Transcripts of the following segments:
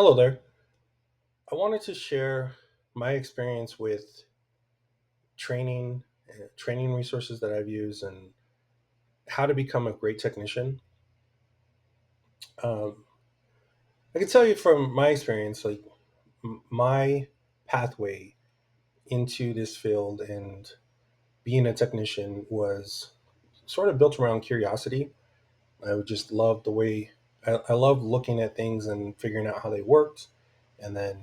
Hello there. I wanted to share my experience with training, training resources that I've used, and how to become a great technician. Um, I can tell you from my experience, like my pathway into this field and being a technician was sort of built around curiosity. I would just love the way I love looking at things and figuring out how they worked, and then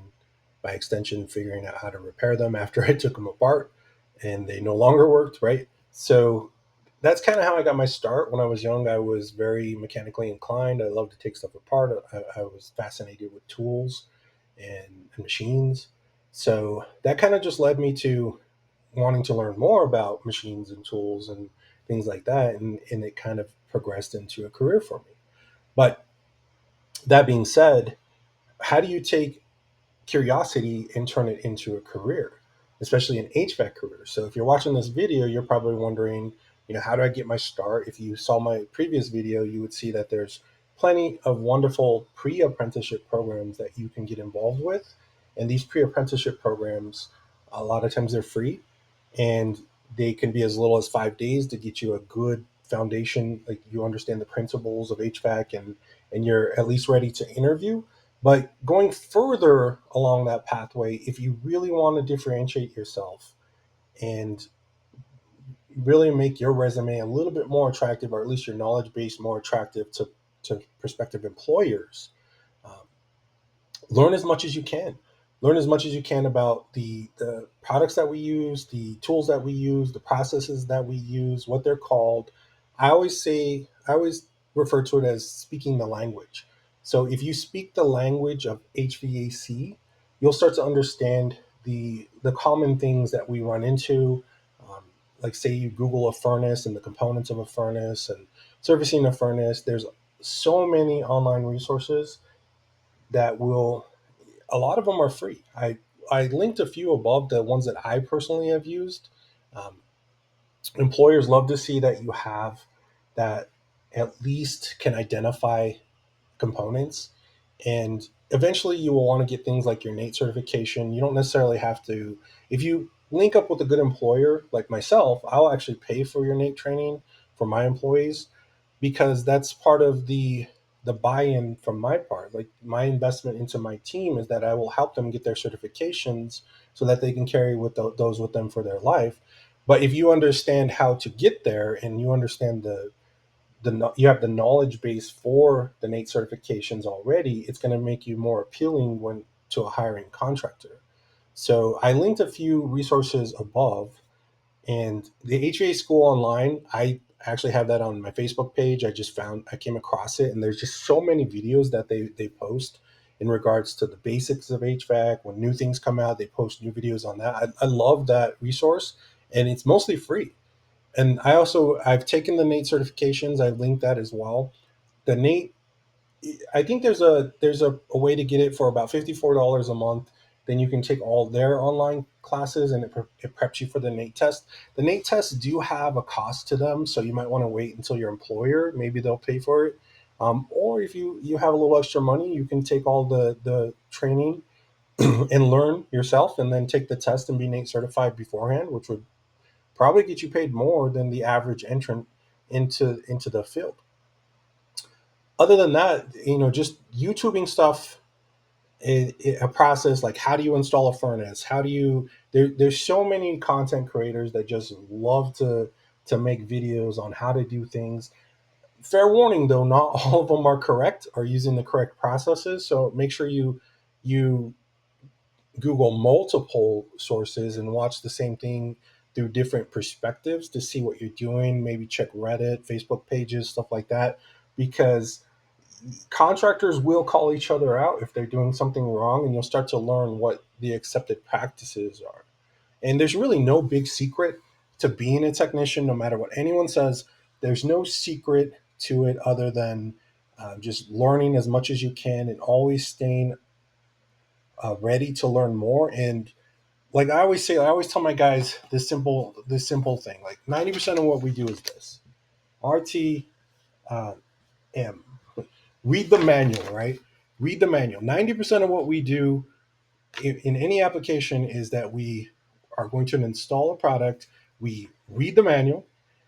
by extension, figuring out how to repair them after I took them apart and they no longer worked. Right. So that's kind of how I got my start. When I was young, I was very mechanically inclined. I loved to take stuff apart. I was fascinated with tools and machines. So that kind of just led me to wanting to learn more about machines and tools and things like that. And it kind of progressed into a career for me. But that being said, how do you take curiosity and turn it into a career, especially an HVAC career? So if you're watching this video, you're probably wondering, how do I get my start? If you saw my previous video, you would see that there's plenty of wonderful pre-apprenticeship programs that you can get involved with. And these pre-apprenticeship programs, a lot of times they're free, and they can be as little as 5 days to get you a good foundation. Like, you understand the principles of HVAC, and you're at least ready to interview. But going further along that pathway, if you really want to differentiate yourself and really make your resume a little bit more attractive, or at least your knowledge base more attractive to prospective employers, um, learn as much as you can. Learn as much as you can about the products that we use, the tools that we use, the processes that we use, what they're called. I always refer to it as speaking the language. So if you speak the language of HVAC, you'll start to understand the common things that we run into. Um, like, say you Google a furnace and the components of a furnace and servicing a furnace. There's so many online resources that will, a lot of them are free. I linked a few above, the ones that I personally have used. Um, Employers love to see that you have that, at least can identify components. And eventually you will want to get things like your NATE certification. You don't necessarily have to, if you link up with a good employer like myself, I'll actually pay for your NATE training for my employees, because that's part of the buy-in from my part. Like, my investment into my team is that I will help them get their certifications so that they can carry those with them for their life. But if you understand how to get there, and you understand you have the knowledge base for the NATE certifications already, it's going to make you more appealing when to a hiring contractor. So I linked a few resources above, and the HVA School Online, I actually have that on my Facebook page. I came across it, and there's just so many videos that they post in regards to the basics of HVAC. When new things come out, they post new videos on that. I love that resource, and it's mostly free. And I've taken the NATE certifications. I've linked that as well. The NATE, I think there's a way to get it for about $54 a month. Then you can take all their online classes, and it preps you for the NATE test. The NATE tests do have a cost to them, so you might want to wait until your employer, maybe they'll pay for it. Or if you have a little extra money, you can take all the training and learn yourself, and then take the test and be NATE certified beforehand, which would probably get you paid more than the average entrant into the field. Other than that, just YouTubing stuff, a process like, how do you install a furnace? There's so many content creators that just love to make videos on how to do things. Fair warning though, not all of them are correct or using the correct processes. So make sure you Google multiple sources and watch the same thing through different perspectives to see what you're doing. Maybe check Reddit, Facebook pages, stuff like that, because contractors will call each other out if they're doing something wrong, and you'll start to learn what the accepted practices are. And there's really no big secret to being a technician, no matter what anyone says. There's no secret to it other than just learning as much as you can, and always staying ready to learn more. And like I always say, I always tell my guys this simple thing. Like, 90% of what we do is this: RT, M. Read the manual, right? read the manual. 90% of what we do in any application is that we are going to install a product, we read the manual,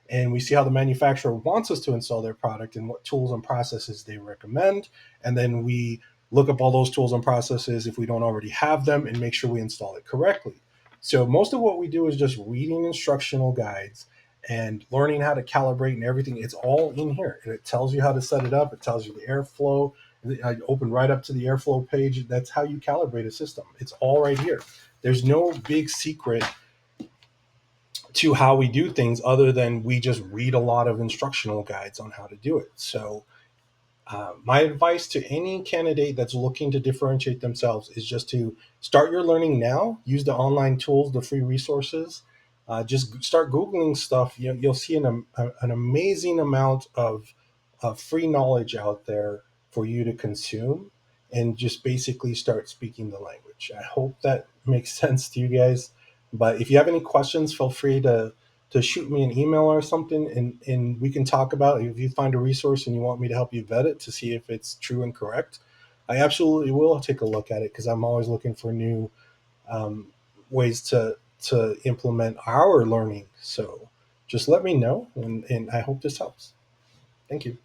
and we see how the manufacturer wants us to install their product and what tools and processes they recommend. And then we look up all those tools and processes if we don't already have them and make sure we install it correctly. So most of what we do is just reading instructional guides and learning how to calibrate and everything. It's all in here. And it tells you how to set it up. It tells you the airflow. I open right up to the airflow page. That's how you calibrate a system. It's all right here. There's no big secret to how we do things other than we just read a lot of instructional guides on how to do it. So my advice to any candidate that's looking to differentiate themselves is just to start your learning now. Use the online tools, the free resources. Just start Googling stuff. You'll see an amazing amount of free knowledge out there for you to consume and just basically start speaking the language. I hope that makes sense to you guys. But if you have any questions, feel free to shoot me an email or something and we can talk about it. If you find a resource and you want me to help you vet it to see if it's true and correct, I absolutely will take a look at it because I'm always looking for new um, ways to implement our learning. So just let me know and I hope this helps. Thank you.